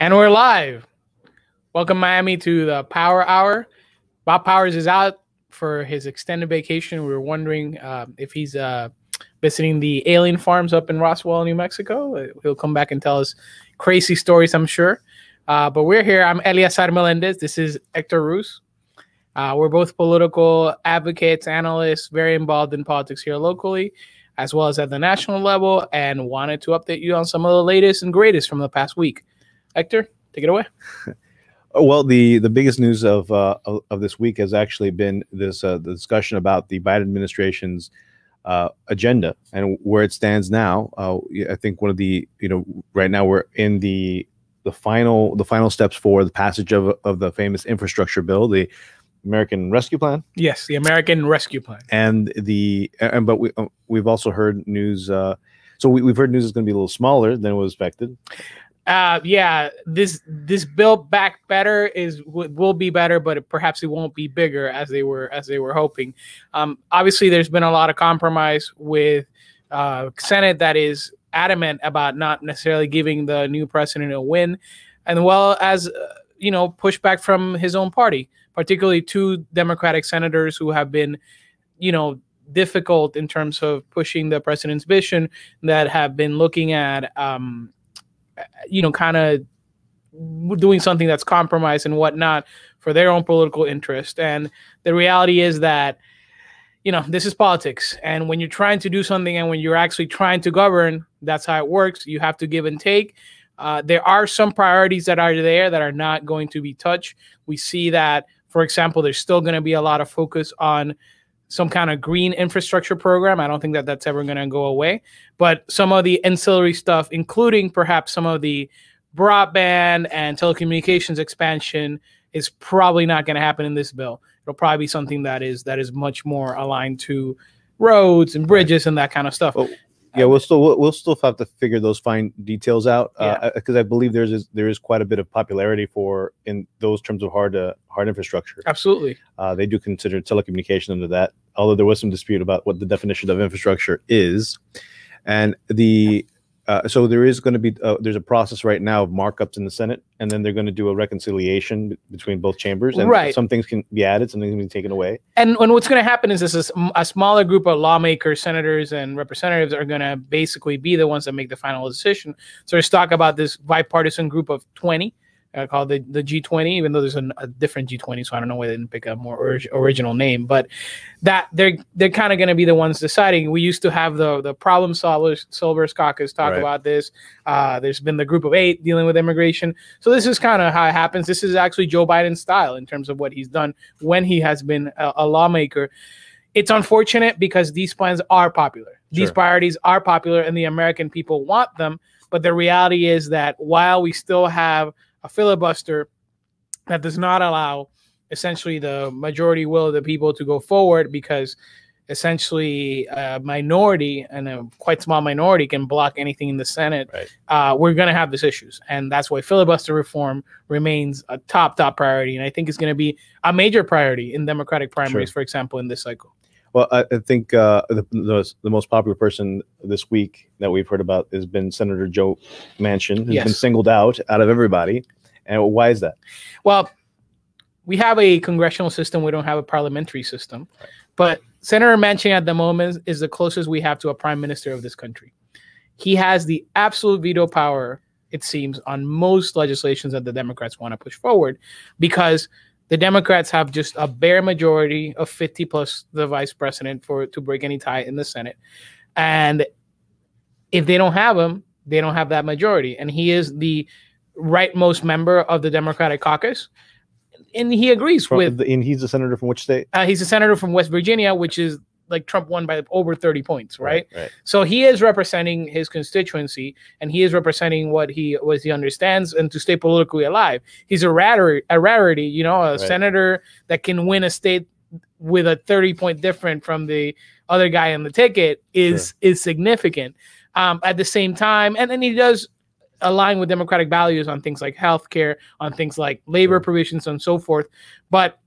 And we're live. Welcome, Miami, to the Power Hour. Bob Powers is out for his extended vacation. We were wondering if he's visiting the alien farms up in Roswell, New Mexico. He'll come back and tell us crazy stories, I'm sure. But we're here. I'm Eleazar Melendez. This is Hector Roos. We're both political advocates, analysts, very involved in politics here locally, as well as at the national level, and wanted to update you on some of the latest and greatest from the past week. Hector, take it away. Well, the biggest news of this week has actually been this the discussion about the Biden administration's agenda and where it stands now. I think one of the right now we're in the final steps for the passage of the famous infrastructure bill, the American Rescue Plan. Yes, the American Rescue Plan. And but we've also heard news. So we've heard news is going to be a little smaller than was expected. Yeah, this Build Back Better will be better, but perhaps it won't be bigger as they were hoping. Obviously, there's been a lot of compromise with Senate that is adamant about not necessarily giving the new president a win, and well as pushback from his own party, particularly two Democratic senators who have been difficult in terms of pushing the president's vision, that have been looking at kind of doing something that's compromised and whatnot for their own political interest. And the reality is that, this is politics. And when you're trying to do something and when you're actually trying to govern, that's how it works. You have to give and take. There are some priorities that are there that are not going to be touched. We see that, for example, there's still going to be a lot of focus on some kind of green infrastructure program. I don't think that that's ever going to go away. But some of the ancillary stuff, including perhaps some of the broadband and telecommunications expansion, is probably not going to happen in this bill. It'll probably be something that is much more aligned to roads and bridges and that kind of stuff. Well, yeah, we'll still have to figure those fine details out, because I believe there is quite a bit of popularity in those terms of hard infrastructure. Absolutely, they do consider telecommunication under that, although there was some dispute about what the definition of infrastructure is, and so there is going to be there's a process right now of markups in the Senate, and then they're going to do a reconciliation between both chambers, and some things can be added, some things can be taken away. And what's going to happen is a smaller group of lawmakers, senators, and representatives are going to basically be the ones that make the final decision. So let's talk about this bipartisan group of 20. Called the G20, even though there's a different G20, so I don't know why they didn't pick a more original name. But that they're kind of going to be the ones deciding. We used to have the problem solvers caucus talk about this. There's been the group of 8 dealing with immigration. So this is kind of how it happens. This is actually Joe Biden's style in terms of what he's done when he has been a lawmaker. It's unfortunate because these plans are popular. These priorities are popular, and the American people want them. But the reality is that while we still have a filibuster that does not allow essentially the majority will of the people to go forward, because essentially a minority, and a quite small minority, can block anything in the Senate. We're going to have these issues. And that's why filibuster reform remains a top priority. And I think it's going to be a major priority in Democratic primaries, for example, in this cycle. Well, I think the most popular person this week that we've heard about has been Senator Joe Manchin, who's been singled out of everybody. And why is that? Well, we have a congressional system. We don't have a parliamentary system. But Senator Manchin at the moment is the closest we have to a prime minister of this country. He has the absolute veto power, it seems, on most legislations that the Democrats want to push forward, because the Democrats have just a bare majority of 50 plus the vice president to break any tie in the Senate. And if they don't have him, they don't have that majority. And he is the rightmost member of the Democratic caucus. And he agrees and he's a senator from which state? He's a senator from West Virginia, which is like Trump won by over 30 points, right? So he is representing his constituency, and he is representing what he understands, and to stay politically alive. He's a rarity, a senator that can win a state with a 30-point difference from the other guy on the ticket is significant. At the same time, and then he does align with Democratic values on things like healthcare, on things like labor provisions, and so forth. But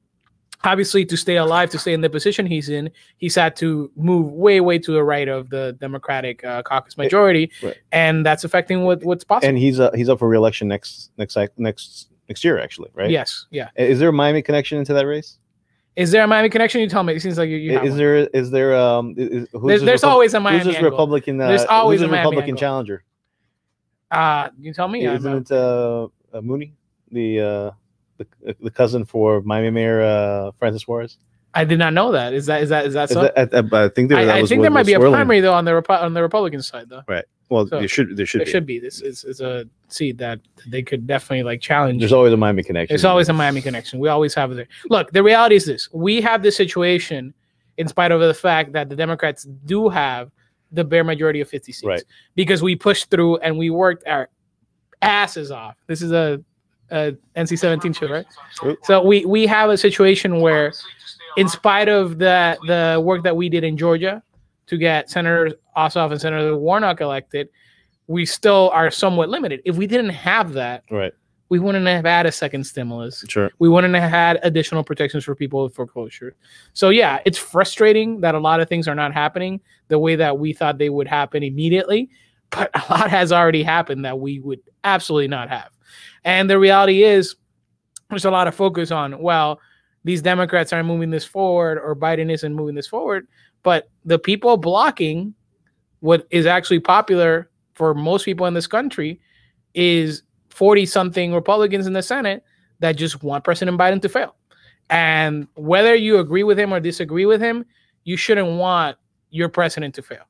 obviously, to stay alive, to stay in the position he's in, he's had to move way to the right of the Democratic caucus majority, right. and that's affecting what's possible. And he's up for re-election next year, actually, right? Yes, yeah. Is there a Miami connection into that race? Is there a Miami connection? You tell me. It seems like you have is one. There's always a Miami who's this angle. Republican? There's always who's a Miami Republican angle. challenger. You tell me. Isn't it Mooney, the cousin for Miami Mayor Francis Suarez? I did not know that. Is that so? I think I think there might be a primary though on the Republican side though. Right. Well, so there should be. This is a seat that they could definitely like challenge. There's always a Miami connection. There's always a Miami connection. We always have it. Look, the reality is this: we have this situation in spite of the fact that the Democrats do have the bare majority of 50 seats, right? Because we pushed through and we worked our asses off. This is a NC-17 show, right? So we have a situation where, in spite of the work that we did in Georgia to get Senator Ossoff and Senator Warnock elected, we still are somewhat limited. If we didn't have that, right, we wouldn't have had a second stimulus. Sure. We wouldn't have had additional protections for people with foreclosure. So yeah, it's frustrating that a lot of things are not happening the way that we thought they would happen immediately, but a lot has already happened that we would absolutely not have. And the reality is there's a lot of focus on, well, these Democrats aren't moving this forward or Biden isn't moving this forward, but the people blocking what is actually popular for most people in this country is 40-something Republicans in the Senate that just want President Biden to fail. And whether you agree with him or disagree with him, you shouldn't want your president to fail.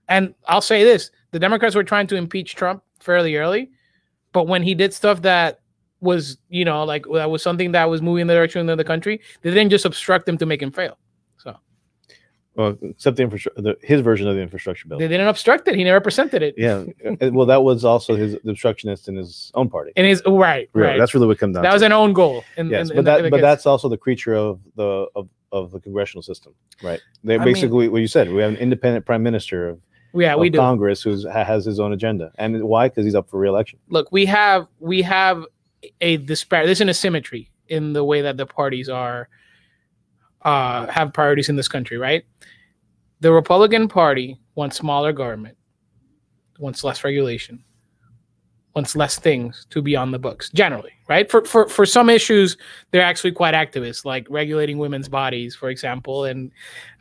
And I'll say this, the Democrats were trying to impeach Trump fairly early, but when he did stuff that was, like that was something that was moving in the direction of the country, they didn't just obstruct him to make him fail. So, well, except his version of the infrastructure bill. They didn't obstruct it. He never presented it. Yeah. Well, that was also the obstructionist in his own party. Right. That's really what comes down. That was an own goal. But that's also the creature of the congressional system, right? Basically what you said. We have an independent prime minister of Congress who has his own agenda, and why? Because he's up for re-election. Look, we have a disparity. There's an asymmetry in the way that the parties are have priorities in this country, right? The Republican Party wants smaller government, wants less regulation, wants less things to be on the books, generally, right? For some issues, they're actually quite activist, like regulating women's bodies, for example, and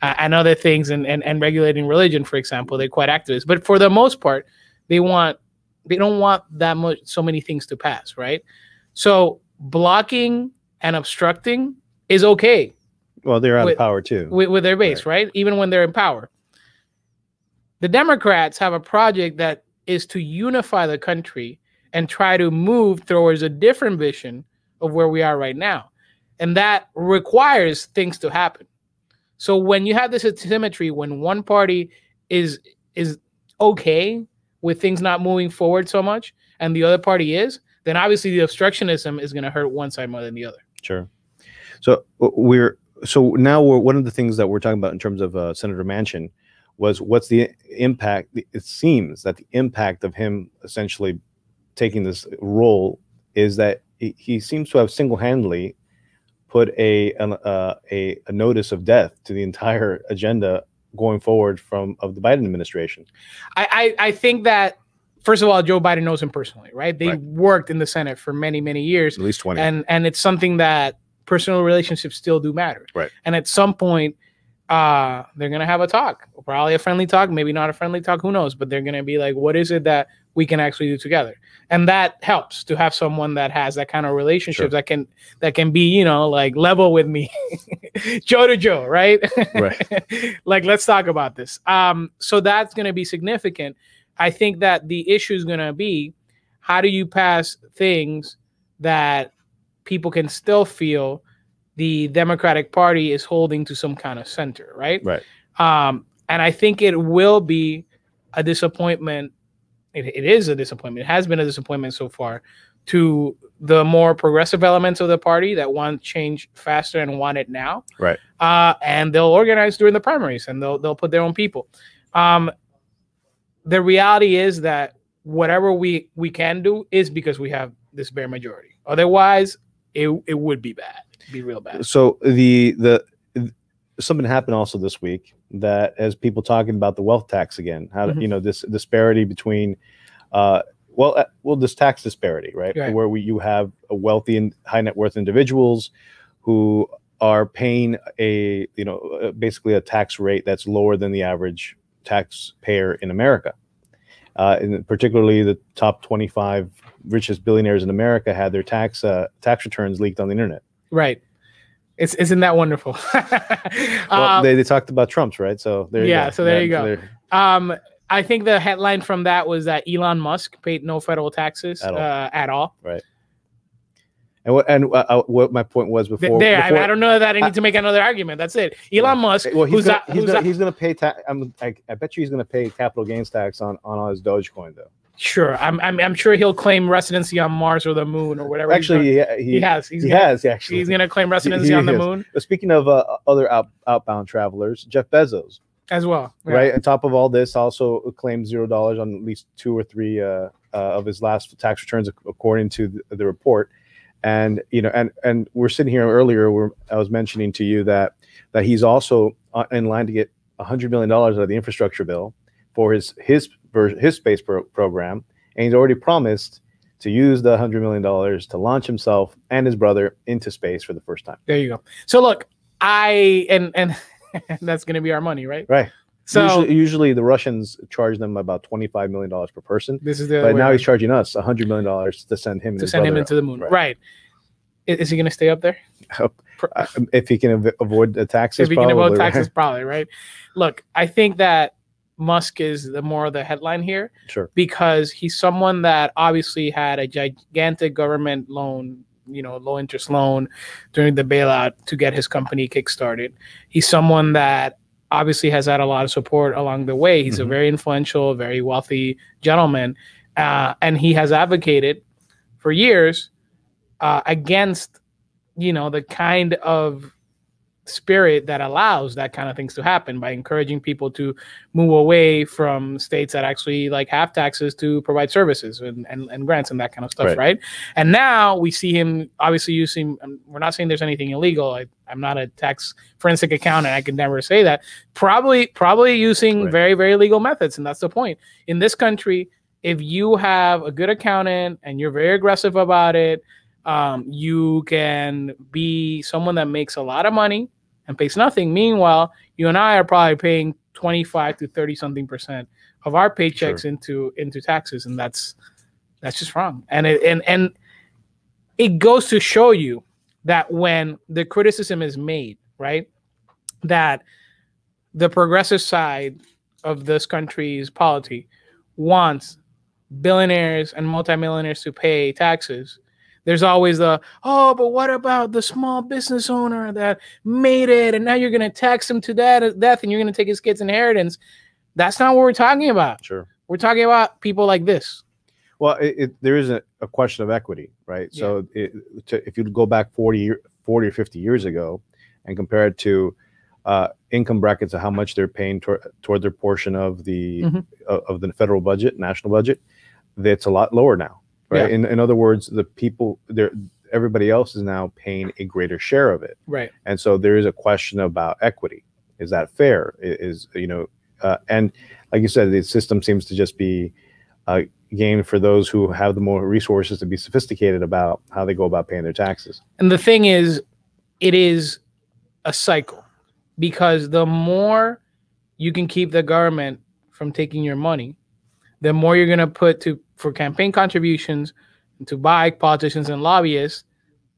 other things, and regulating religion, for example. They're quite activist. But for the most part, they don't want so many things to pass, right? So blocking and obstructing is okay. Well, they're out of power too. With their base, right? Even when they're in power. The Democrats have a project that is to unify the country and try to move towards a different vision of where we are right now. And that requires things to happen. So when you have this asymmetry, when one party is okay with things not moving forward so much and the other party is, then obviously the obstructionism is going to hurt one side more than the other. Sure. So now one of the things that we're talking about in terms of Senator Manchin was what's the impact. It seems that the impact of him essentially taking this role is that he seems to have single-handedly put a notice of death to the entire agenda going forward of the Biden administration. I think that, first of all, Joe Biden knows him personally, right? They worked in the Senate for many, many years. At least 20. And it's something that personal relationships still do matter. Right. And at some point, they're going to have a talk, probably a friendly talk, maybe not a friendly talk, who knows? But they're going to be like, what is it that we can actually do together? And that helps to have someone that has that kind of relationship that can be, like level with me, Joe to Joe, right? Right. Like, let's talk about this. So that's going to be significant. I think that the issue is going to be, how do you pass things that people can still feel the Democratic Party is holding to some kind of center, right? Right. And I think it will be a disappointment. It is a disappointment. It has been a disappointment so far to the more progressive elements of the party that want change faster and want it now. Right. And they'll organize during the primaries and they'll put their own people. The reality is that whatever we can do is because we have this bare majority. Otherwise, it would be bad. It'd be real bad. So the something happened also this week that as people talking about the wealth tax again, how you know this disparity between this tax disparity, right? Where you have a wealthy and high net worth individuals who are paying basically a tax rate that's lower than the average taxpayer in America. And particularly the top 25 richest billionaires in America had their tax returns leaked on the internet. Right. Isn't that wonderful? Well, they talked about Trump's, right? So there you go. So there you go. I think the headline from that was that Elon Musk paid no federal taxes at all. Right. And what my point was before. I don't know that I need to make another argument. That's it. Elon Musk. Well, he's going to pay tax. I bet you he's going to pay capital gains tax on all his Dogecoin, though. Sure, I'm sure he'll claim residency on Mars or the moon or whatever. Actually, he has. He's going to claim residency on the moon. But speaking of other outbound travelers, Jeff Bezos as well, right? On top of all this, also claimed $0 on at least 2 or 3 of his last tax returns, according to the report. And and we're sitting here earlier where I was mentioning to you that he's also in line to get $100 million out of the infrastructure bill for his space program, and he's already promised to use the $100 million to launch himself and his brother into space for the first time. There you go. So look, and that's going to be our money, right? Right. So usually the Russians charge them about $25 million per person. But now he's charging us $100 million to send him into the moon. Right. Is he going to stay up there? If he can avoid the taxes, if he can avoid taxes, probably, right? Look, I think that Musk is the headline here. Sure. Because he's someone that obviously had a gigantic government loan, low interest loan during the bailout to get his company kickstarted. He's someone that obviously has had a lot of support along the way. He's a very influential, very wealthy gentleman. And he has advocated for years against, the kind of spirit that allows that kind of things to happen by encouraging people to move away from states that actually have taxes to provide services and grants and that kind of stuff, right? And now we see him obviously using, we're not saying there's anything illegal. I'm not a tax forensic accountant. I could never say that. Probably using very, very legal methods. And that's the point. In this country, if you have a good accountant and you're very aggressive about it, you can be someone that makes a lot of money and pays nothing. Meanwhile, you and I are probably paying 25 to 30 something % of our paychecks into taxes, and that's just wrong. And it goes to show you that when the criticism is made, right, that the progressive side of this country's polity wants billionaires and multimillionaires to pay taxes, there's always but what about the small business owner that made it and now you're going to tax him to death and you're going to take his kid's inheritance? That's not what we're talking about. Sure. We're talking about people like this. Well, there is a question of equity, right? Yeah. So if you go back 40 or 50 years ago and compare it to income brackets of how much they're paying toward their portion of the of the federal budget, national budget, that's a lot lower now. Right. Yeah. In other words, the people there, everybody else is now paying a greater share of it. Right. And so there is a question about equity. Is that fair? And like you said, the system seems to just be a game for those who have the more resources to be sophisticated about how they go about paying their taxes. And the thing is, it is a cycle, because the more you can keep the government from taking your money, the more you're going to put for campaign contributions and to buy politicians and lobbyists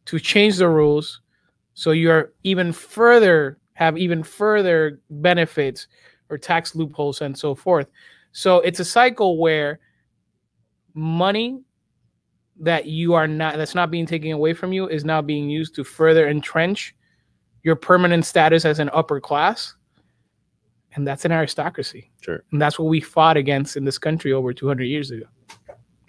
to change the rules so you're have even further benefits or tax loopholes and so forth. So it's a cycle where money that's not being taken away from you is now being used to further entrench your permanent status as an upper class. And that's an aristocracy. Sure. And that's what we fought against in this country over 200 years ago.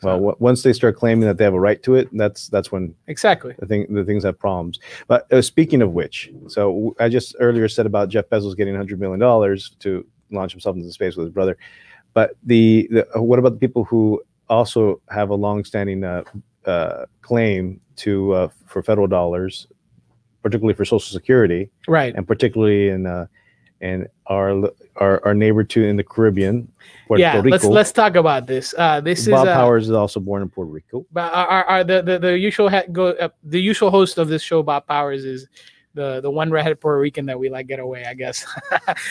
Well, once they start claiming that they have a right to it, that's when exactly the things have problems. But speaking of which, so I just earlier said about Jeff Bezos getting $100 million to launch himself into space with his brother. But what about the people who also have a long-standing claim to for federal dollars, particularly for Social Security, right? And particularly in our neighbor in the Caribbean, Puerto Rico. Let's talk about this. Bob Powers is also born in Puerto Rico. But the usual host of this show, Bob Powers, is the one redhead Puerto Rican that we like get away, I guess.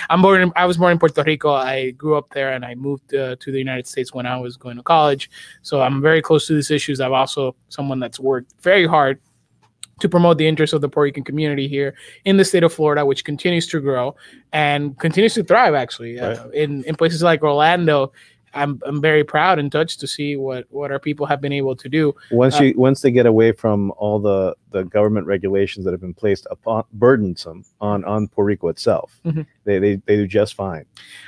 I was born in Puerto Rico. I grew up there, and I moved to the United States when I was going to college. So I'm very close to these issues. I'm also someone that's worked very hard to promote the interests of the Puerto Rican community here in the state of Florida, which continues to grow and continues to thrive. Actually, right. In places like Orlando, I'm very proud and touched to see what our people have been able to do. Once they get away from all the government regulations that have been placed upon burdensome on Puerto Rico itself, they do just fine.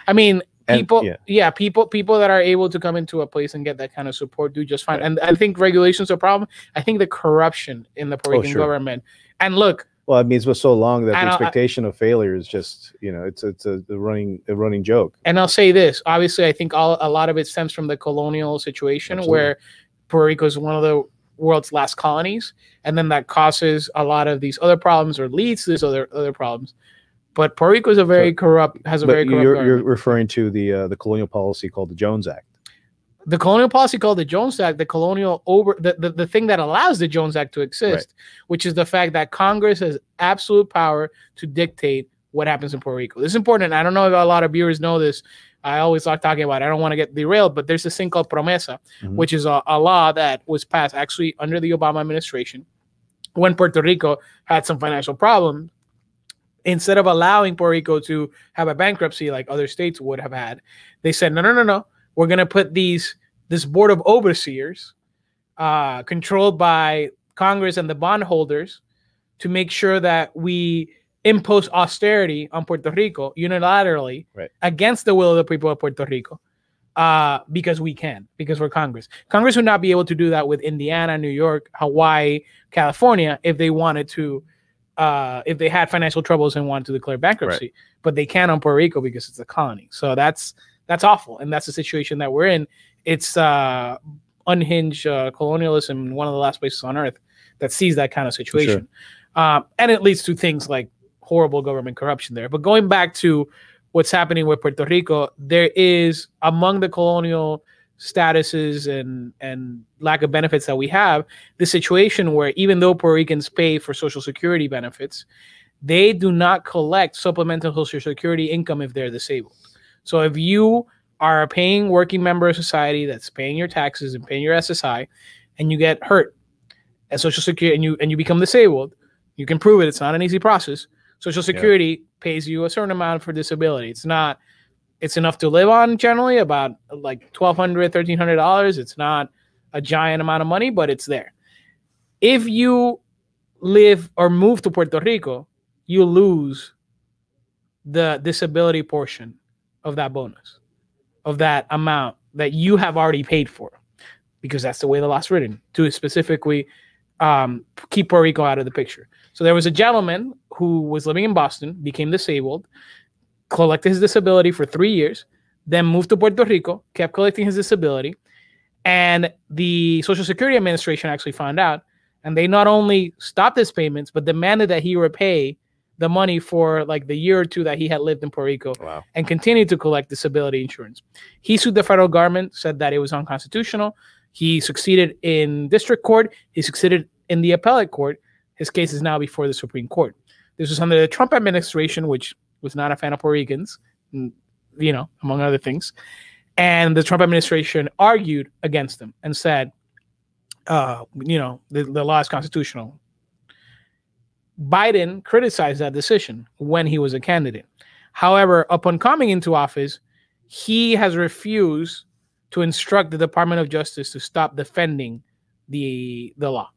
I mean, people that are able to come into a place and get that kind of support do just fine. Right. And I think regulations are a problem. I think the corruption in the Puerto Rican government, and look. Well, I mean, it's been so long that the expectation of failure is just, it's a running joke. And I'll say this, obviously, I think a lot of it stems from the colonial situation. Absolutely. Where Puerto Rico is one of the world's last colonies, and then that causes a lot of these other problems or leads to these other problems. But Puerto Rico is very corrupt government. You're referring to the colonial policy called the Jones Act. The colonial policy called the Jones Act, the thing that allows the Jones Act to exist, right. Which is the fact that Congress has absolute power to dictate what happens in Puerto Rico. This is important. I don't know if a lot of viewers know this. I always like talking about it. I don't want to get derailed, but there's this thing called Promesa, which is a law that was passed actually under the Obama administration when Puerto Rico had some financial problems. Instead of allowing Puerto Rico to have a bankruptcy like other states would have had, they said, no. We're going to put this board of overseers controlled by Congress and the bondholders to make sure that we impose austerity on Puerto Rico unilaterally against the will of the people of Puerto Rico because we're Congress. Congress would not be able to do that with Indiana, New York, Hawaii, California if they wanted to. If they had financial troubles and wanted to declare bankruptcy, but they can't on Puerto Rico because it's a colony. So that's awful, and that's the situation that we're in. It's unhinged colonialism, one of the last places on earth that sees that kind of situation, and it leads to things like horrible government corruption there. But going back to what's happening with Puerto Rico, there is among the colonial statuses and lack of benefits that we have, the situation where even though Puerto Ricans pay for Social Security benefits, they do not collect supplemental Social Security income if they're disabled. So if you are a paying working member of society that's paying your taxes and paying your SSI, and you get hurt at Social Security and you become disabled, you can prove it. It's not an easy process. Social Security pays you a certain amount for disability. It's enough to live on generally, about like $1,200, $1,300. It's not a giant amount of money, but it's there. If you live or move to Puerto Rico, you lose the disability portion of that bonus, of that amount that you have already paid for, because that's the way the law's written, to specifically keep Puerto Rico out of the picture. So there was a gentleman who was living in Boston, became disabled, collected his disability for 3 years, then moved to Puerto Rico, kept collecting his disability, and the Social Security Administration actually found out, and they not only stopped his payments, but demanded that he repay the money for like the year or two that he had lived in Puerto Rico and continued to collect disability insurance. He sued the federal government, said that it was unconstitutional. He succeeded in district court. He succeeded in the appellate court. His case is now before the Supreme Court. This was under the Trump administration, which was not a fan of Puerto Ricans, among other things. And the Trump administration argued against them and said, the law is constitutional. Biden criticized that decision when he was a candidate. However, upon coming into office, he has refused to instruct the Department of Justice to stop defending the law.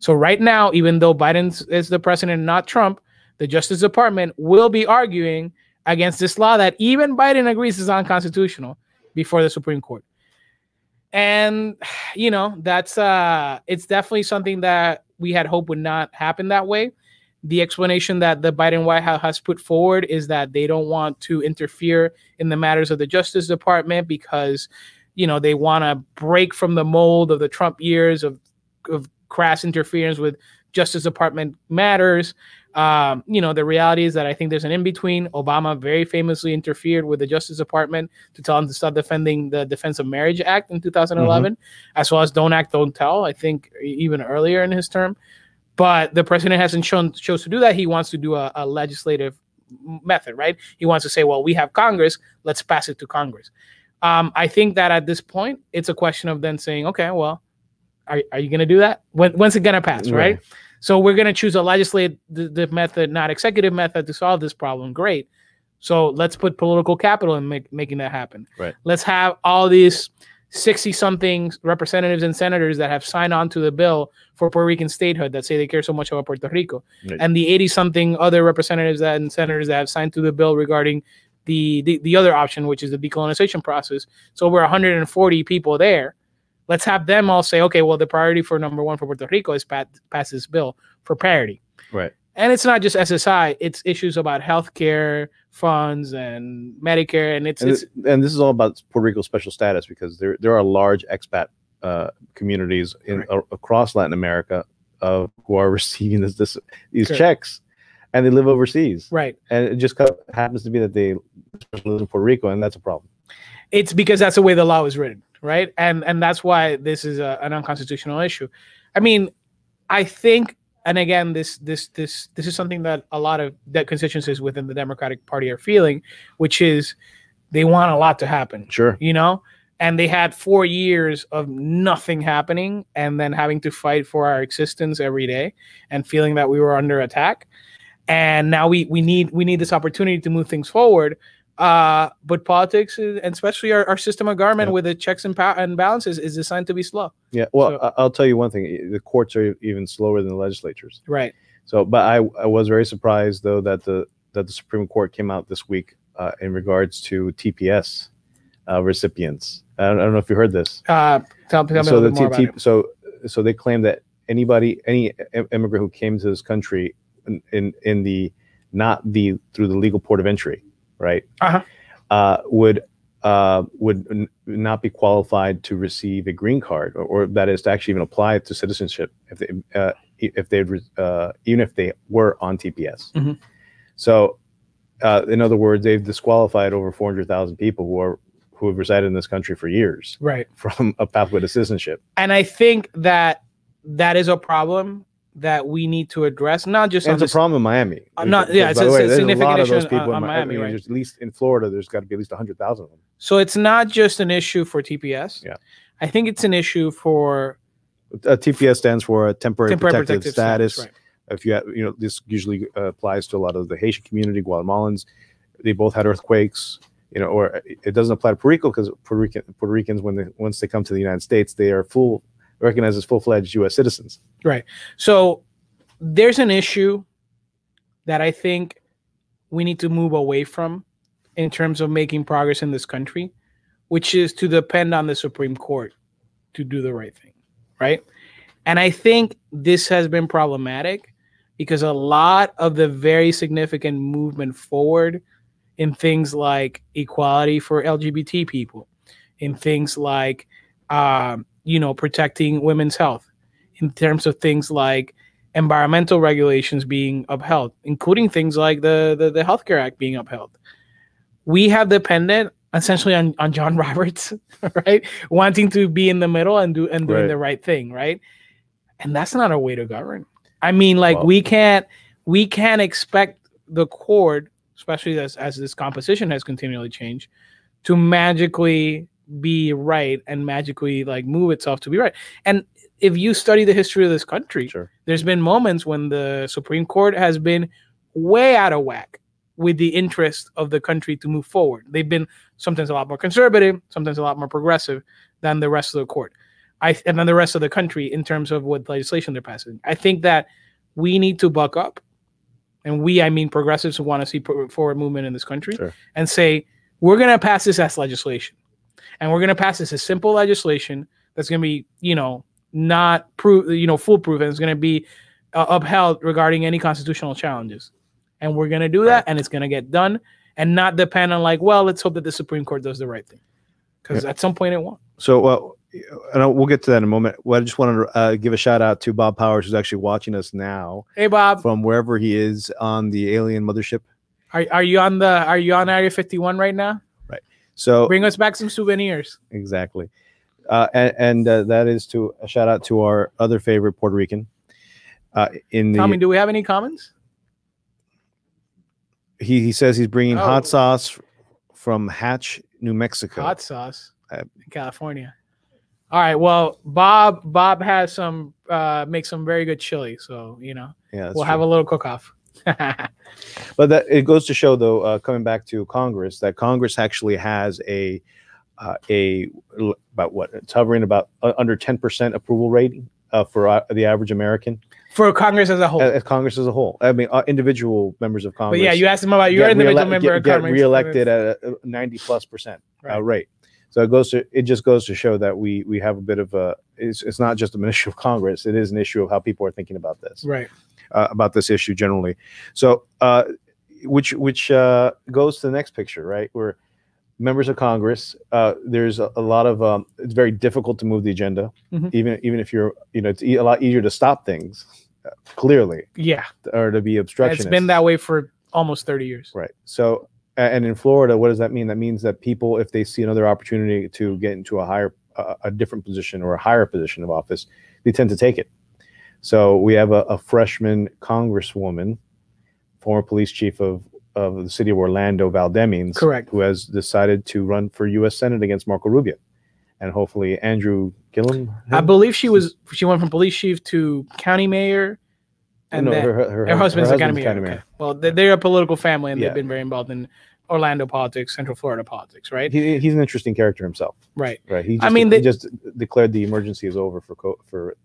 So right now, even though Biden is the president, not Trump, the Justice Department will be arguing against this law that even Biden agrees is unconstitutional before the Supreme Court. And, that's it's definitely something that we had hoped would not happen that way. The explanation that the Biden White House has put forward is that they don't want to interfere in the matters of the Justice Department because, they want to break from the mold of the Trump years of of crass interference with Justice Department matters. The reality is that I think there's an in-between. Obama very famously interfered with the Justice Department to tell them to stop defending the Defense of Marriage Act in 2011, as well as Don't Act, Don't Tell, I think even earlier in his term. But the president hasn't chose to do that. He wants to do a legislative method, right? He wants to say, well, we have Congress, let's pass it to Congress. I think that at this point, it's a question of then saying, okay, well, are you going to do that? When's it going to pass, right? So we're going to choose a legislative method, not executive method, to solve this problem. Great. So let's put political capital in making that happen. Right. Let's have all these 60-something representatives and senators that have signed on to the bill for Puerto Rican statehood that say they care so much about Puerto Rico. Right. And the 80-something other representatives and senators that have signed to the bill regarding the other option, which is the decolonization process. So over 140 people there. Let's have them all say, okay, well, the priority for number one for Puerto Rico is pass this bill for parity. Right. And it's not just SSI; it's issues about healthcare funds and Medicare, and this is all about Puerto Rico's special status, because there are large expat communities across Latin America who are receiving these checks, and they live overseas. Right. And it just happens to be that they live in Puerto Rico, and that's a problem. It's because that's the way the law is written. Right. And that's why this is an unconstitutional issue. I mean, I think, and again, this is something that a lot of constituencies within the Democratic Party are feeling, which is they want a lot to happen. Sure. And they had 4 years of nothing happening and then having to fight for our existence every day and feeling that we were under attack. And now we need this opportunity to move things forward. But politics, and especially our system of government with the checks and balances, is designed to be slow. Yeah, well, I'll tell you one thing: the courts are even slower than the legislatures. Right. So, but I was very surprised though that the Supreme Court came out this week in regards to TPS recipients. I don't know if you heard this. Tell me a little bit more about it. So they claim that any immigrant who came to this country through the legal port of entry, right, would not be qualified to receive a green card, or that is to actually even apply to citizenship even if they were on TPS. Mm-hmm. So, in other words, they've disqualified over 400,000 people who have resided in this country for years, right, from a pathway to citizenship. And I think that is a problem that we need to address, not just. And it's a problem in Miami. It's a significant issue in Miami, right? At least in Florida, there's got to be at least 100,000 of them. So it's not just an issue for TPS. Yeah, I think it's an issue for. TPS stands for temporary protected status. Right. If you have, this usually applies to a lot of the Haitian community, Guatemalans. They both had earthquakes. Or it doesn't apply to Puerto Rico, because Puerto Ricans, once they come to the United States, they are recognized as full-fledged U.S. citizens. Right. So there's an issue that I think we need to move away from in terms of making progress in this country, which is to depend on the Supreme Court to do the right thing, right? And I think this has been problematic because a lot of the very significant movement forward in things like equality for LGBT people, in things like, protecting women's health, in terms of things like environmental regulations being upheld, including things like the Healthcare Act being upheld. We have depended essentially on John Roberts, right? Wanting to be in the middle and doing the right thing, right? And that's not a way to govern. I mean, we can't expect the court, especially as this composition has continually changed, to magically be right and magically move itself to be right. And if you study the history of this country, sure, there's been moments when the Supreme Court has been way out of whack with the interest of the country to move forward. They've been sometimes a lot more conservative, sometimes a lot more progressive than the rest of the court, and then the rest of the country in terms of what legislation they're passing. I think that we need to buck up, and I mean progressives who want to see forward movement in this country, sure, and say, we're going to pass this as legislation. And we're going to pass this as simple legislation that's going to be, not foolproof, and it's going to be upheld regarding any constitutional challenges. And we're going to do that, and it's going to get done, and not depend on let's hope that the Supreme Court does the right thing, because at some point it won't. So, and we'll get to that in a moment. Well, I just wanted to give a shout out to Bob Powers, who's actually watching us now. Hey, Bob, from wherever he is on the alien mothership. Are you on Area 51 right now? Right. So bring us back some souvenirs. Exactly. And that is to a shout out to our other favorite Puerto Rican. Tommy, do we have any comments? He says he's bringing hot sauce from Hatch, New Mexico. Hot sauce in California. All right. Well, Bob has some makes some very good chili, so we'll have a little cook-off. But that it goes to show, though, coming back to Congress, that Congress actually has about what it's hovering about under 10% approval rating for the average American. For Congress as a whole. As Congress as a whole. I mean, individual members of Congress. But yeah, you asked him about your individual member of Congress. Get reelected at a 90+% rate. So it just goes to show that we have a bit of a. It's not just an issue of Congress. It is an issue of how people are thinking about this. Right. About this issue generally. So which goes to the next picture, right? Where members of Congress, there's a lot of it's very difficult to move the agenda, even if you're it's a lot easier to stop things clearly, or to be obstructionist. It's been that way for almost 30 years, right? So and in Florida, what does that mean? That means that people, if they see another opportunity to get into a different position or a higher position of office, they tend to take it. So we have a freshman congresswoman, former police chief of the city of Orlando, Val Demings, correct, who has decided to run for U.S. Senate against Marco Rubio, and hopefully Andrew Gillum. I believe she went from police chief to county mayor, and no, her husband's a county mayor. Okay. Well, they're a political family, and they've been very involved in Orlando politics, Central Florida politics, right? He's an interesting character himself, right? Right. He just declared the emergency is over for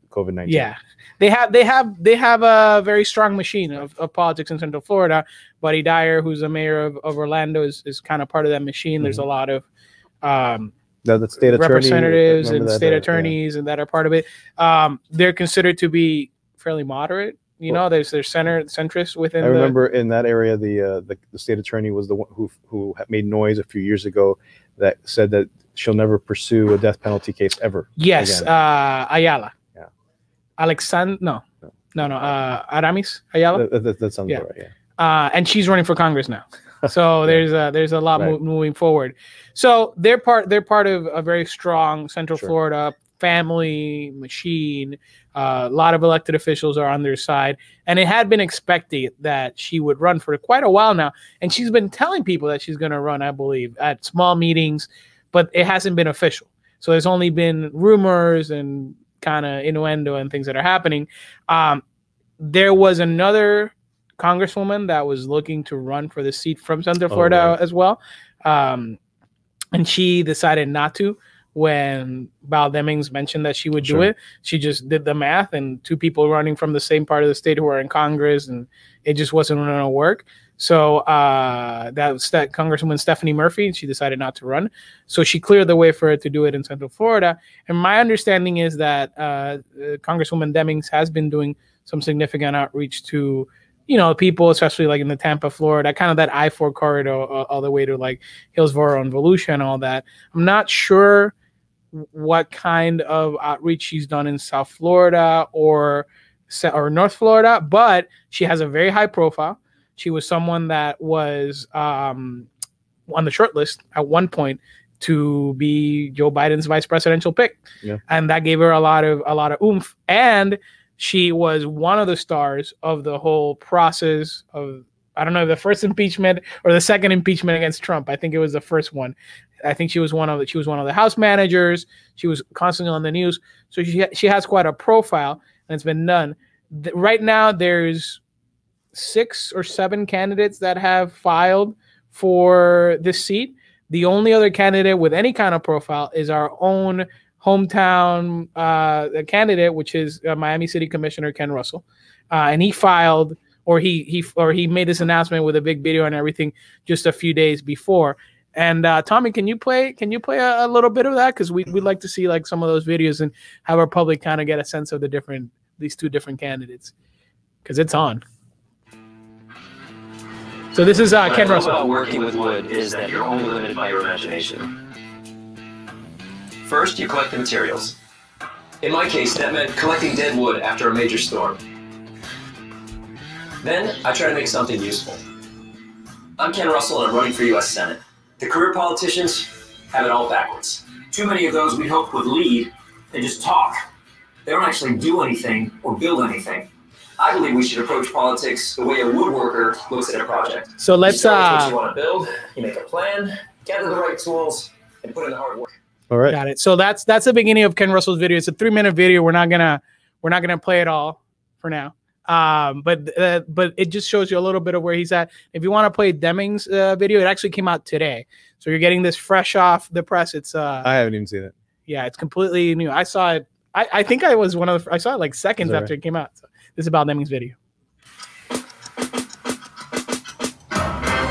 COVID-19. Yeah, they have a very strong machine of politics in Central Florida. Buddy Dyer, who's the mayor of Orlando, is kind of part of that machine. There's a lot of the state representatives and state attorneys and that are part of it. They're considered to be fairly moderate. There's centrist within. I remember in that area, the state attorney was the one who made noise a few years ago that said that she'll never pursue a death penalty case ever. Yes, Ayala. Yeah. Alexander. No. Aramis Ayala. That sounds right. Yeah. And she's running for Congress now. So there's a lot moving forward. So they're part of a very strong Central Florida family machine. A lot of elected officials are on their side, and it had been expected that she would run for quite a while now. And she's been telling people that she's going to run, I believe, at small meetings, but it hasn't been official. So there's only been rumors and kind of innuendo and things that are happening. There was another congresswoman that was looking to run for the seat from Central Florida as well. And she decided not to. When Val Demings mentioned that she would do it, she just did the math, and two people running from the same part of the state who are in Congress, and it just wasn't going to work. So that was Congresswoman Stephanie Murphy, and she decided not to run. So she cleared the way for her to do it in Central Florida. And my understanding is that Congresswoman Demings has been doing some significant outreach to people, especially like in the Tampa, Florida, kind of that I-4 corridor all the way to like Hillsborough and Volusia and all that. I'm not sure what kind of outreach she's done in South Florida or North Florida, but she has a very high profile. She was someone that was on the short list at one point to be Joe Biden's vice presidential pick. Yeah. And that gave her a lot of oomph. And she was one of the stars of the whole process of, I don't know, the first impeachment or the second impeachment against Trump. I think it was the first one. I think she was one of the House managers. She was constantly on the news. So she has quite a profile, and it's been done. Right now, there's 6 or 7 candidates that have filed for this seat. The only other candidate with any kind of profile is our own hometown candidate, which is Miami City Commissioner Ken Russell, and he filed, or he made this announcement with a big video and everything just a few days before. And Tommy, can you play a little bit of that, because we'd like to see like some of those videos and have our public kind of get a sense of these two different candidates, because it's on. So this is Ken Russell. About working with wood is that you're only limited by your imagination. First, you collect the materials. In my case, that meant collecting dead wood after a major storm. Then, I try to make something useful. I'm Ken Russell and I'm running for U.S. Senate. The career politicians have it all backwards. Too many of those we hoped would lead, they just talk. They don't actually do anything or build anything. I believe we should approach politics the way a woodworker looks at a project. So let's you start with what you want to build, you make a plan, gather the right tools, and put in the hard work. All right. Got it. So that's the beginning of Ken Russell's video. It's a 3-minute video. We're not gonna play it all for now. But it just shows you a little bit of where he's at. If you want to play Deming's video, it actually came out today, so you're getting this fresh off the press. It's I haven't even seen it. Yeah, it's completely new. I saw it. I think I was one of the. I saw it like seconds after it came out. So this is about Deming's video.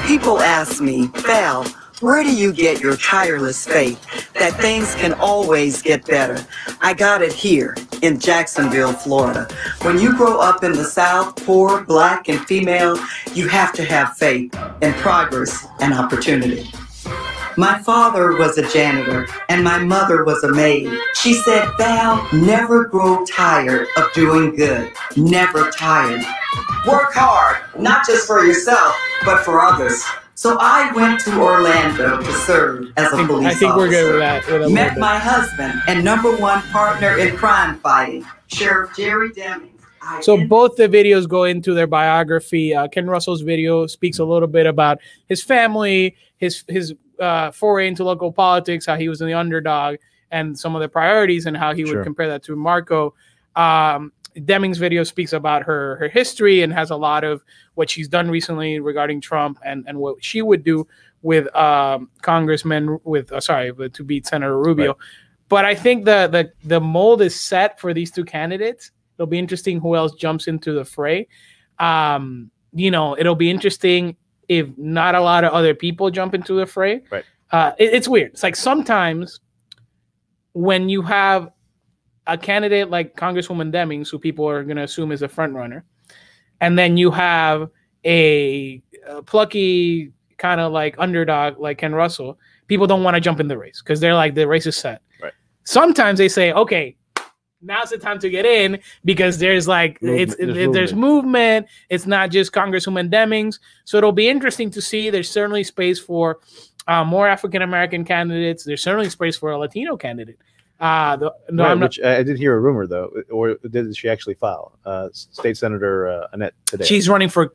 People ask me, Val, where do you get your tireless faith that things can always get better? I got it here in Jacksonville, Florida. When you grow up in the South, poor, black, and female, you have to have faith in progress and opportunity. My father was a janitor and my mother was a maid. She said, Val, never grow tired of doing good. Never tired. Work hard, not just for yourself, but for others. So I went to Orlando to serve as a police officer. I think we're good with that. Met my husband and #1 partner in crime fighting, Sheriff Jerry Deming. So both the videos go into their biography. Ken Russell's video speaks a little bit about his family, his foray into local politics, how he was in the underdog, and some of the priorities and how he would compare that to Marco. Deming's video speaks about her history and has a lot of what she's done recently regarding Trump and what she would do with congressmen to beat Senator Rubio. Right. But I think the mold is set for these two candidates. It'll be interesting who else jumps into the fray. It'll be interesting if not a lot of other people jump into the fray. Right. It's weird. It's like sometimes when you have a candidate like Congresswoman Demings, who people are going to assume is a front runner, and then you have a plucky kind of like underdog like Ken Russell, people don't want to jump in the race because they're like, the race is set. Right. Sometimes they say, okay, now's the time to get in because there's like there's movement. It's not just Congresswoman Demings. So it'll be interesting to see. There's certainly space for more African American candidates. There's certainly space for a Latino candidate. I did hear a rumor though, or did she actually file? State Senator Annette today. She's running for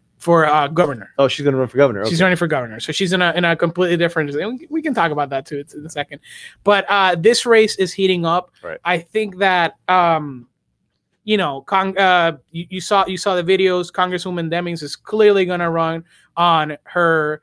governor. Oh, she's going to run for governor. Okay. She's running for governor, so she's in a completely different. We can talk about that too in a second. But this race is heating up. Right. I think that you saw the videos. Congresswoman Demings is clearly going to run on her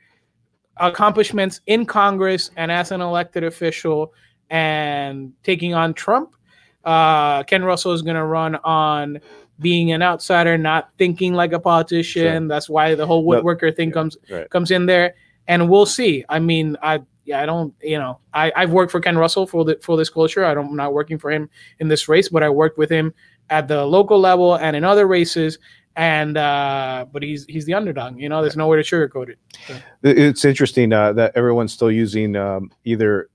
accomplishments in Congress and as an elected official, and taking on Trump. Ken Russell is going to run on being an outsider, not thinking like a politician. Sure. That's why the whole woodworker thing comes in there, and we'll see. I mean, I've worked for Ken Russell for full disclosure. I'm not working for him in this race, but I worked with him at the local level and in other races. And but he's the underdog. There's nowhere to sugarcoat it. So. It's interesting that everyone's still using either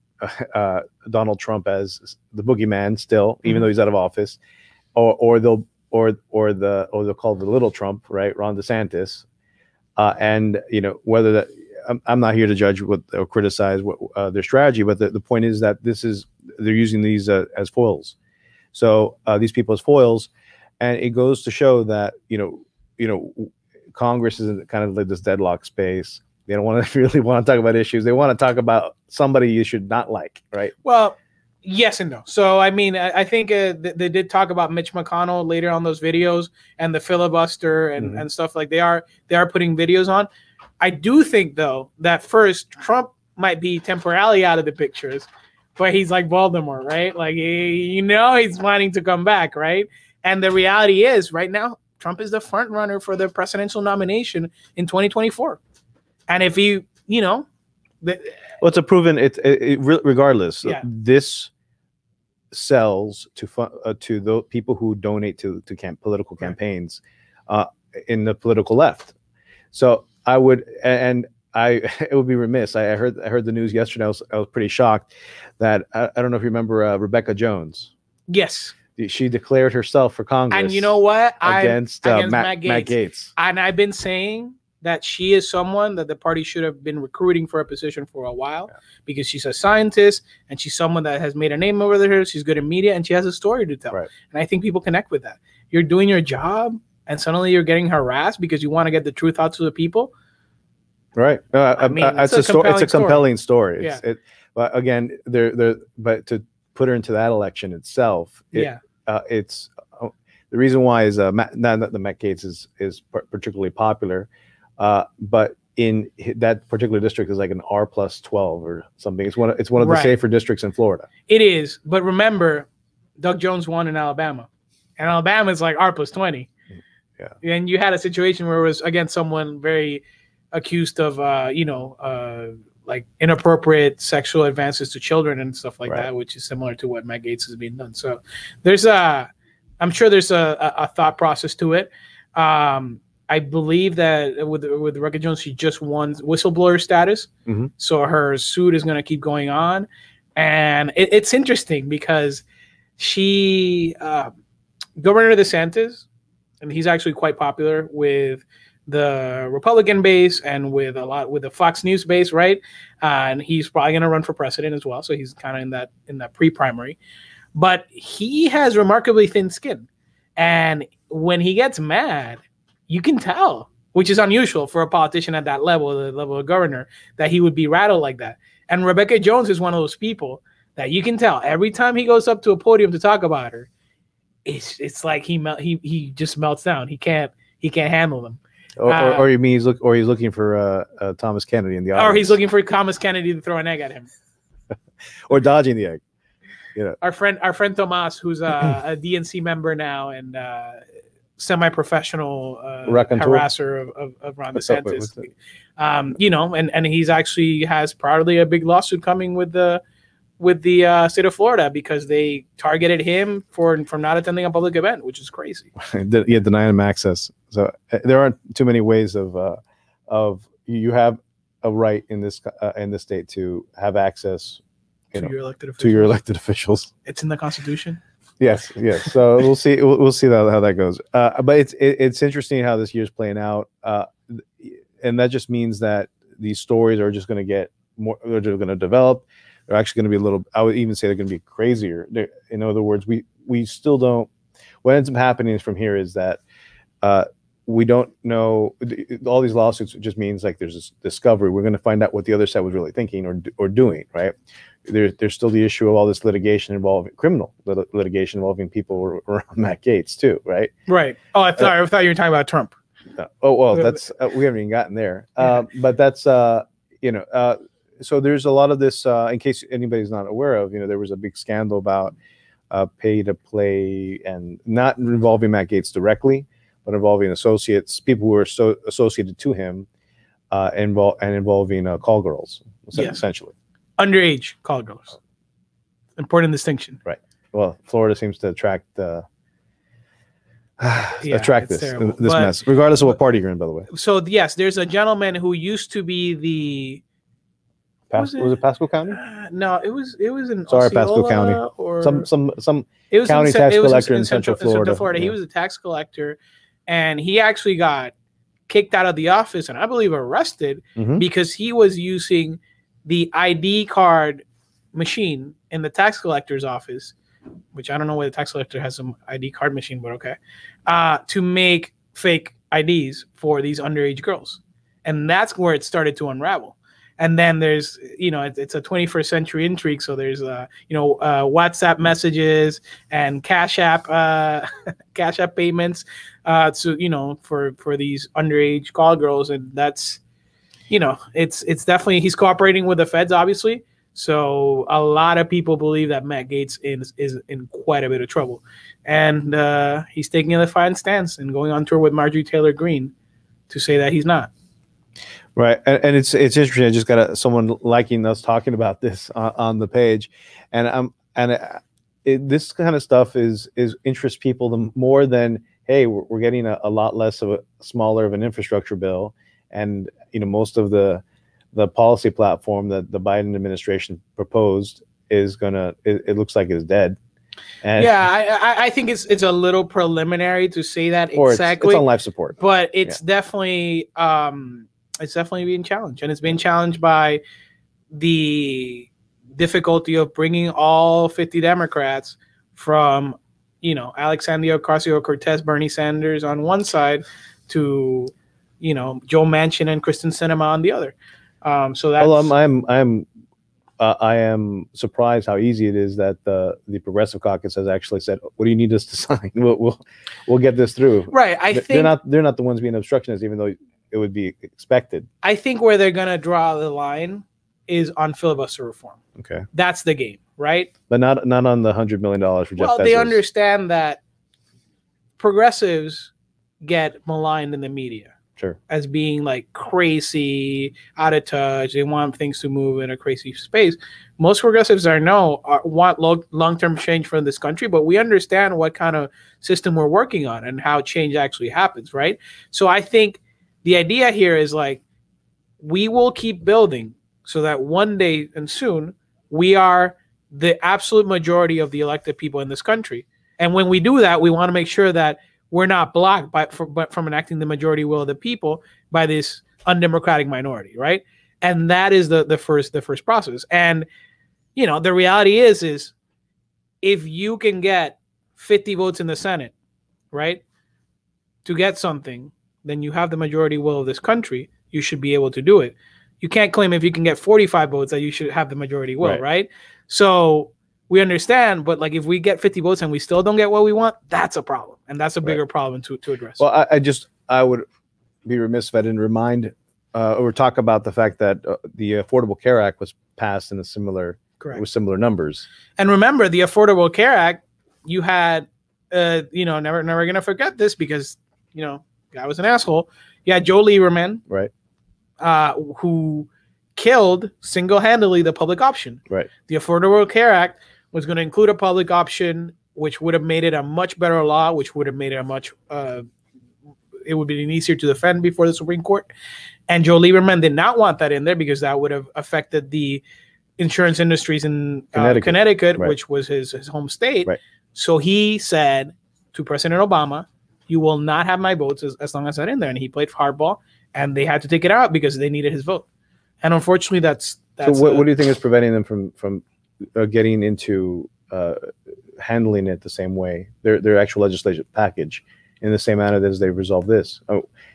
Donald Trump as the boogeyman still, even though he's out of office, or they'll call the little Trump, right? Ron DeSantis, and whether that I'm not here to judge or criticize their strategy, but the point is that they're using these as foils. So these people as foils, and it goes to show that Congress is in kind of like this deadlock space. They don't really want to talk about issues. They want to talk about somebody you should not like, right? Well, yes and no. So, I mean, I think they did talk about Mitch McConnell later on those videos and the filibuster and stuff like they are putting videos on. I do think, though, that first Trump might be temporarily out of the pictures, but he's like Voldemort, right? Like, he's planning to come back, right? And the reality is right now, Trump is the front runner for the presidential nomination in 2024. And if it's a proven regardless. Yeah. This sells to the people who donate to political campaigns in the political left. So I would, and it would be remiss. I heard the news yesterday. I was pretty shocked that I don't know if you remember Rebecca Jones. Yes. She declared herself for Congress. And you know what? Against Matt Gaetz. And I've been saying that she is someone that the party should have been recruiting for a position for a while, because she's a scientist and she's someone that has made a name over there. She's good in media and she has a story to tell. Right. And I think people connect with that. You're doing your job and suddenly you're getting harassed because you want to get the truth out to the people. Right. I mean, it's a compelling story. Yeah. But again, but to put her into that election itself, it's the reason why is not that the Matt Gaetz is particularly popular, but in that particular district is like an R+12 or something. It's one of the safer districts in Florida. It is, but remember, Doug Jones won in Alabama, and Alabama is like R+20. Yeah, and you had a situation where it was against someone very accused of like inappropriate sexual advances to children and stuff like that, which is similar to what Matt Gaetz has been done. So there's I'm sure there's a thought process to it. I believe that with Rebecca Jones, she just won whistleblower status. Mm-hmm. So her suit is going to keep going on. And it's interesting because Governor DeSantis, and he's actually quite popular with the Republican base and with the Fox News base, right? And he's probably going to run for president as well. So he's kind of in that pre-primary. But he has remarkably thin skin. And when he gets mad, you can tell, which is unusual for a politician at that level, the level of governor, that he would be rattled like that. And Rebecca Jones is one of those people that you can tell every time he goes up to a podium to talk about her, it's like he just melts down. He can't handle them. Or you mean he's looking for Thomas Kennedy in the audience. Or he's looking for Thomas Kennedy to throw an egg at him. Or dodging the egg. Our friend Tomas, who's a DNC member now and semi-professional harasser of Ron DeSantis. And he's actually has probably a big lawsuit coming with the state of Florida because they targeted him for not attending a public event, which is crazy. Denying him access. So there aren't too many ways of you have a right in this state to have access to your elected officials. It's in the Constitution. Yes. So we'll see how that goes. But it's interesting how this year's playing out, and that just means that these stories are just going to get more. They're going to develop. They're actually going to be I would even say they're going to be crazier. In other words, we still don't. What ends up happening from here is that we don't know. All these lawsuits just means like there's this discovery. We're going to find out what the other side was really thinking or doing. Right. There's still the issue of all this litigation involving criminal litigation involving people around Matt Gaetz too. Right. Right. Oh, I thought you were talking about Trump. Oh well, that's we haven't even gotten there. But that's So there's a lot of this, in case anybody's not aware of, there was a big scandal about pay to play, and not involving Matt Gaetz directly, but involving associates, people who were associated to him, involving call girls, essentially. Underage call girls. Important distinction. Right. Well, Florida seems to attract this mess, regardless of what party you're in, by the way. So yes, there's a gentleman who used to be the. Was it Pasco County? No, it was in Pasco County or some county tax collector in Central Florida. Yeah. He was a tax collector, and he actually got kicked out of the office and I believe arrested because he was using the ID card machine in the tax collector's office, which I don't know whether the tax collector has some ID card machine, but okay, to make fake IDs for these underage girls, and that's where it started to unravel. And then there's, it's a 21st century intrigue. So there's, WhatsApp messages and Cash App payments, for these underage call girls. And that's, it's definitely, he's cooperating with the feds, obviously. So a lot of people believe that Matt Gaetz is in quite a bit of trouble. And he's taking a defiant stance and going on tour with Marjorie Taylor Greene to say that he's not. Right, and it's interesting. I just got someone liking us talking about this on the page, and this kind of stuff is interests people more than, hey, we're getting a lot less of smaller of an infrastructure bill, and most of the the policy platform that the Biden administration proposed is gonna. It looks like it's dead. And yeah, I think it's a little preliminary to say that or exactly. it's on life support, but it's definitely being challenged, and it's being challenged by the difficulty of bringing all 50 Democrats from, Alexandria Ocasio-Cortez, Bernie Sanders on one side to, Joe Manchin and Kristen Sinema on the other. So that's. Well, I am surprised how easy it is that the Progressive Caucus has actually said, "What do you need us to sign? We'll get this through." Right. I think they're not the ones being obstructionists, even though it would be expected. I think where they're gonna draw the line is on filibuster reform. Okay, that's the game, right? But not on the $100 million for Jeff Bezos. Well, they understand that progressives get maligned in the media. Sure. As being like crazy, out of touch. They want things to move in a crazy space. Most progressives want long-term change for this country, but we understand what kind of system we're working on and how change actually happens, right? So I think the idea here is like, we will keep building so that one day and soon we are the absolute majority of the elected people in this country. And when we do that, we want to make sure that we're not blocked from enacting the majority will of the people by this undemocratic minority, right? And that is the first process. And the reality is if you can get 50 votes in the Senate, right, to get something, then you have the majority will of this country. You should be able to do it. You can't claim if you can get 45 votes that you should have the majority will, right? So we understand, but like if we get 50 votes and we still don't get what we want, that's a problem, and that's a bigger problem to address. Well, I would be remiss if I didn't remind or talk about the fact that the Affordable Care Act was passed in similar numbers. And remember, the Affordable Care Act, you had, never gonna forget this because guy was an asshole. You had Joe Lieberman, right, who killed single-handedly the public option. Right. The Affordable Care Act was going to include a public option, which would have made it a much better law, which would have made it it would be easier to defend before the Supreme Court. And Joe Lieberman did not want that in there because that would have affected the insurance industries in Connecticut, right, which was his home state. Right. So he said to President Obama, "You will not have my votes as long as that's in there." And he played hardball, and they had to take it out because they needed his vote. And unfortunately, that's so. What do you think is preventing them from getting into handling it the same way, their actual legislative package, in the same manner as they resolve this?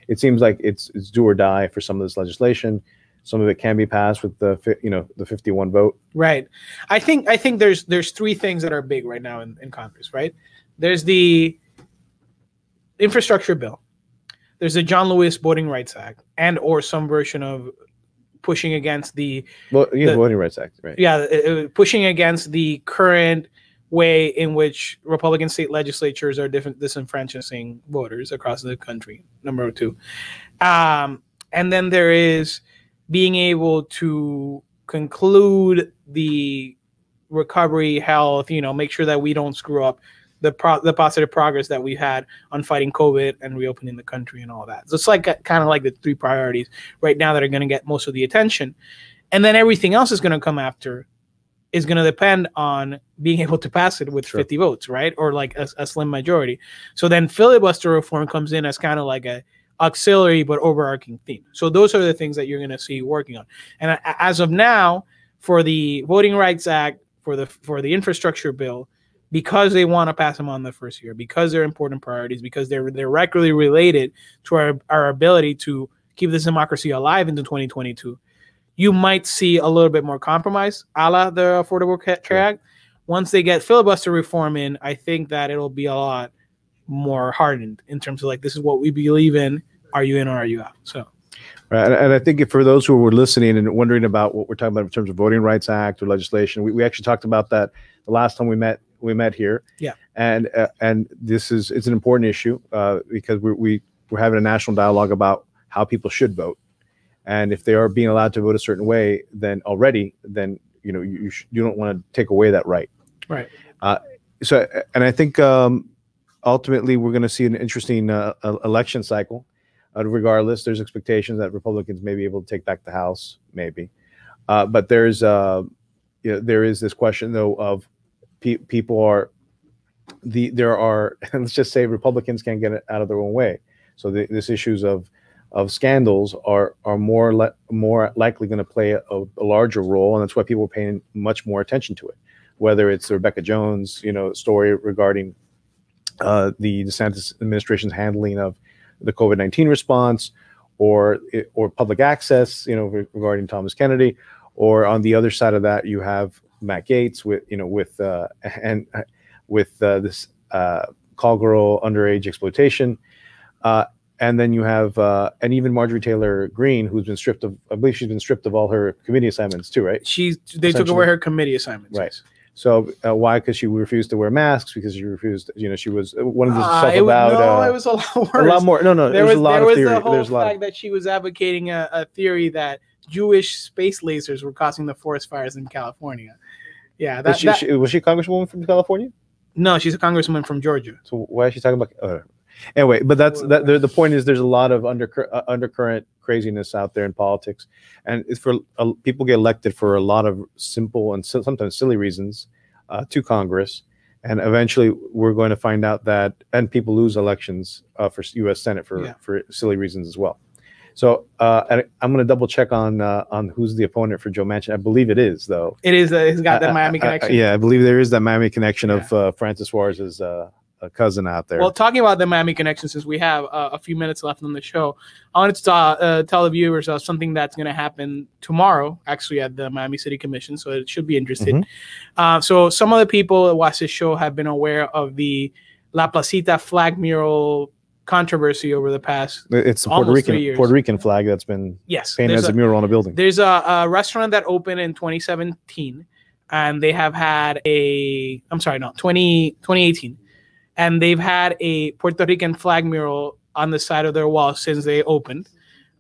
It seems like it's do or die for some of this legislation. Some of it can be passed with the 51 vote. Right. I think there's three things that are big right now in Congress. Right. There's the infrastructure bill. There's the John Lewis Voting Rights Act, and or some version of pushing against the Voting Rights Act, right? Yeah, pushing against the current way in which Republican state legislatures are disenfranchising voters across the country. Number two, and then there is being able to conclude the recovery, health. Make sure that we don't screw up the positive progress that we've had on fighting COVID and reopening the country and all that. So it's like kind of like the three priorities right now that are going to get most of the attention. And then everything else is going to come after is going to depend on being able to pass it with 50 votes, right? Or like a slim majority. So then filibuster reform comes in as kind of like a auxiliary but overarching theme. So those are the things that you're going to see working on. And as of now, for the Voting Rights Act, for the infrastructure bill, because they want to pass them on the first year, because they're important priorities, because they're directly related to our ability to keep this democracy alive into 2022, you might see a little bit more compromise a la the Affordable Care Act. Once they get filibuster reform in, I think that it'll be a lot more hardened in terms of like, this is what we believe in. Are you in or are you out? So. Right. And I think for those who were listening and wondering about what we're talking about in terms of Voting Rights Act or legislation, we actually talked about that the last time we met here. Yeah. And it's an important issue because we're having a national dialogue about how people should vote. And if they are being allowed to vote a certain way, then you don't want to take away that right. Right. And I think ultimately we're going to see an interesting election cycle. regardless, there's expectations that Republicans may be able to take back the House, maybe. But there's there is this question though of people are there are let's just say Republicans can't get it out of their own way. So this issues of scandals are more likely going to play a larger role, and that's why people are paying much more attention to it. Whether it's the Rebecca Jones, story regarding the DeSantis administration's handling of the COVID-19 response, or public access, regarding Thomas Kennedy, or on the other side of that, you have Matt Gaetz with this call girl underage exploitation. And then you have, and even Marjorie Taylor Greene, who's been stripped of, I believe she's been stripped of all her committee assignments too, right? They took away her committee assignments. Right. So why? Because she refused to wear masks, because she refused, she was one of the stuff about. No, it was a lot worse. A lot more. No, there was a lot of theory. There was the whole fact that she was advocating a theory that Jewish space lasers were causing the forest fires in California. Yeah. Was she a congresswoman from California? No, she's a congresswoman from Georgia. So why is she talking about? Anyway, but the point is, there's a lot of undercurrent craziness out there in politics, and it's for people get elected for a lot of simple and sometimes silly reasons to Congress, and eventually we're going to find out that, and people lose elections for U.S. Senate for silly reasons as well. So I'm going to double check on who's the opponent for Joe Manchin. I believe it is, though. It is. It's got that Miami connection. Yeah, I believe there is that Miami connection of Francis Suarez's cousin out there. Well, talking about the Miami connection, since we have a few minutes left on the show, I wanted to tell the viewers something that's going to happen tomorrow, actually, at the Miami City Commission, so it should be interesting. So some of the people that watch this show have been aware of the La Placita flag mural controversy over the past it's a Puerto Rican flag that's been painted as a mural on a building. There's a restaurant that opened in 2017, and they have had 2018. And they've had a Puerto Rican flag mural on the side of their wall since they opened.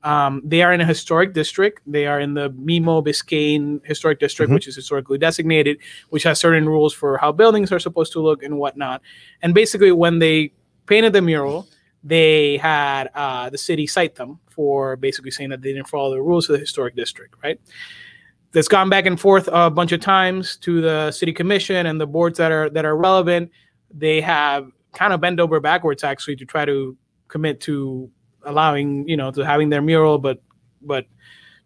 They are in a historic district. They are in the Mimo Biscayne Historic District, which is historically designated, which has certain rules for how buildings are supposed to look and whatnot. And basically, when they painted the mural, they had the city cite them for basically saying that they didn't follow the rules of the historic district, right? That's gone back and forth a bunch of times to the city commission and the boards that are relevant. They have kind of bent over backwards, actually, to try to commit to allowing, to having their mural, but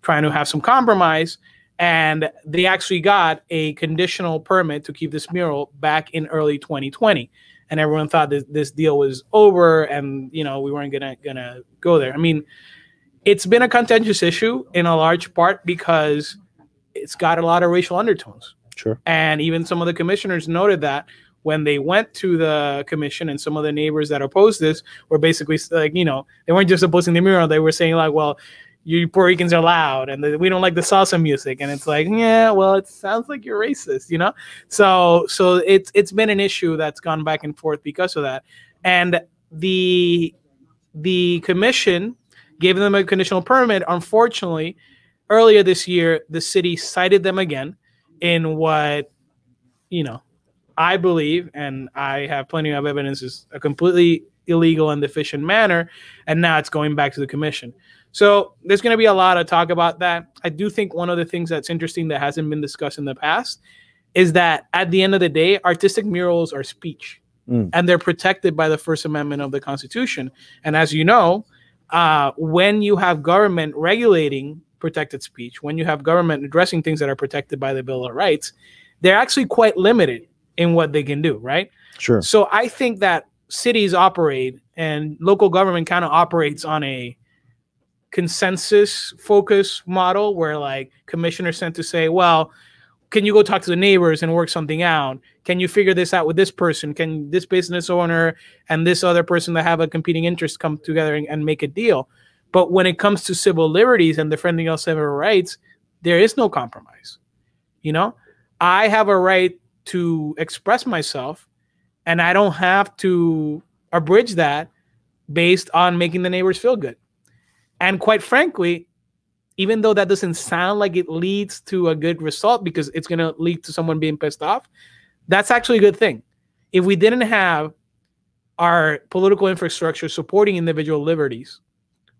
trying to have some compromise. And they actually got a conditional permit to keep this mural back in early 2020. And everyone thought this deal was over, and we weren't gonna go there. I mean, it's been a contentious issue in a large part because it's got a lot of racial undertones. Sure. And even some of the commissioners noted that when they went to the commission, and some of the neighbors that opposed this were basically like, they weren't just opposing the mural. They were saying like, well, you Puerto Ricans are loud, and we don't like the salsa music. And it's like, yeah, well, it sounds like you're racist, So it's been an issue that's gone back and forth because of that. And the commission gave them a conditional permit. Unfortunately, earlier this year, the city cited them again in what, I believe, and I have plenty of evidence, is a completely illegal and deficient manner, and now it's going back to the commission. So there's going to be a lot of talk about that. I do think one of the things that's interesting that hasn't been discussed in the past is that at the end of the day, artistic murals are speech, and they're protected by the First Amendment of the Constitution. And as you know, when you have government regulating protected speech, when you have government addressing things that are protected by the Bill of Rights, they're actually quite limited in what they can do, right? Sure. So I think that cities operate, and local government kind of operates on a consensus focus model where like commissioners tend to say, well, can you go talk to the neighbors and work something out? Can you figure this out with this person? Can this business owner and this other person that have a competing interest come together and make a deal? But when it comes to civil liberties and defending our civil rights, there is no compromise. I have a right to express myself, and I don't have to abridge that based on making the neighbors feel good. And quite frankly, even though that doesn't sound like it leads to a good result because it's going to lead to someone being pissed off, that's actually a good thing. If we didn't have our political infrastructure supporting individual liberties,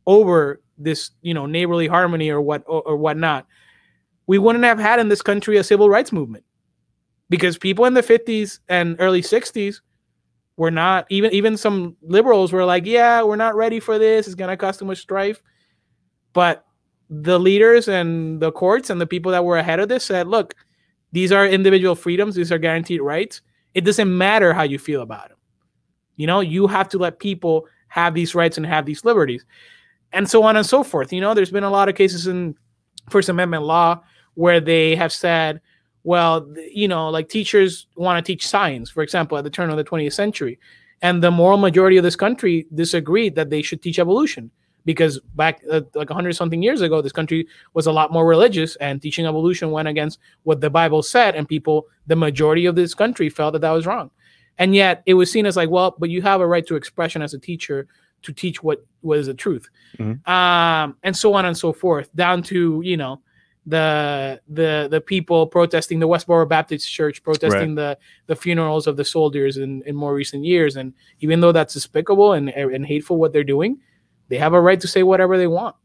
over this, neighborly harmony or whatnot, we wouldn't have had in this country a civil rights movement, because people in the 50s and early 60s were not, even some liberals were like, yeah, we're not ready for this. It's going to cause too much strife. But the leaders and the courts and the people that were ahead of this said, look, these are individual freedoms. These are guaranteed rights. It doesn't matter how you feel about them. You have to let people have these rights and have these liberties, and so on and so forth. There's been a lot of cases in First Amendment law where they have said, well, like teachers want to teach science, for example, at the turn of the 20th century. And the moral majority of this country disagreed that they should teach evolution, because back like 100 something years ago, this country was a lot more religious, and teaching evolution went against what the Bible said. And the majority of this country felt that was wrong. And yet it was seen as like, well, but you have a right to expression as a teacher to teach what is the truth. Mm-hmm. And so on and so forth, down to, the people protesting, the Westboro Baptist Church protesting the funerals of the soldiers in more recent years. And even though that's despicable and hateful what they're doing, they have a right to say whatever they want.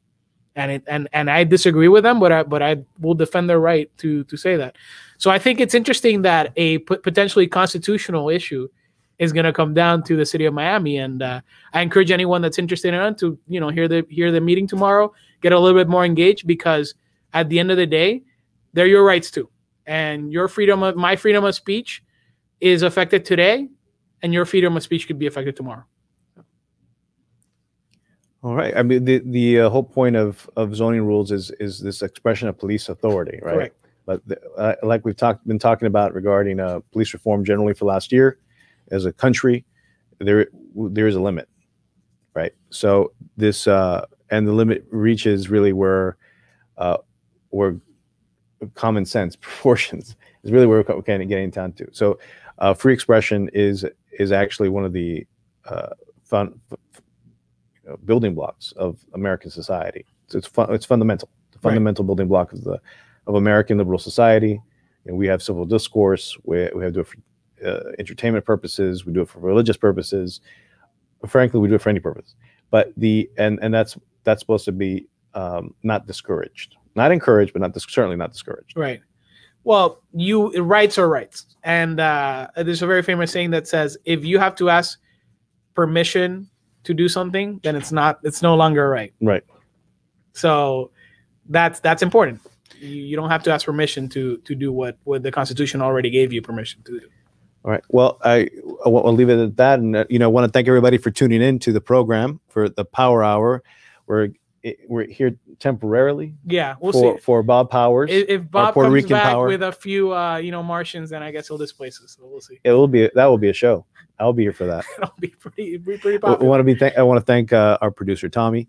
And I disagree with them, but I will defend their right to say that. So I think it's interesting that a potentially constitutional issue is going to come down to the city of Miami. And I encourage anyone that's interested in it to, hear the meeting tomorrow, get a little bit more engaged, because at the end of the day, they're your rights too. And my freedom of speech is affected today, and your freedom of speech could be affected tomorrow. All right. I mean, the whole point of zoning rules is this expression of police authority, right? Correct. But like we've been talking about regarding police reform generally for last year, as a country, there is a limit, right? So this and the limit reaches really where common sense proportions is really where we're kind of getting down to. So free expression is actually one of the building blocks of American society. So it's fundamental. It's a fundamental building block of American liberal society. We have civil discourse. We have to do it for entertainment purposes. We do it for religious purposes. Frankly, we do it for any purpose. But and that's supposed to be not discouraged, not encouraged, but certainly not discouraged. Right. Well, rights are rights, and there's a very famous saying that says, if you have to ask permission to do something, then it's no longer a right. Right. So that's important. You don't have to ask permission to do what the Constitution already gave you permission to do. All right. Well, I'll leave it at that. And, I want to thank everybody for tuning in to the program for the Power Hour. We're here temporarily. Yeah, we'll see. For Bob Powers. If Bob Puerto comes Rican back power with a few, Martians, then I guess he'll displace us. So we'll see. That will be a show. I'll be here for that. It'll be pretty popular. I want to thank our producer, Tommy.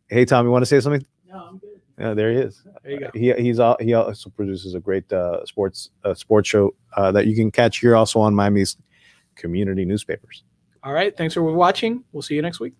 Hey, Tommy, you want to say something? No, I'm good. Yeah, there he is. There you go. He also produces a great sports show that you can catch here also on Miami's community newspapers. All right. Thanks for watching. We'll see you next week.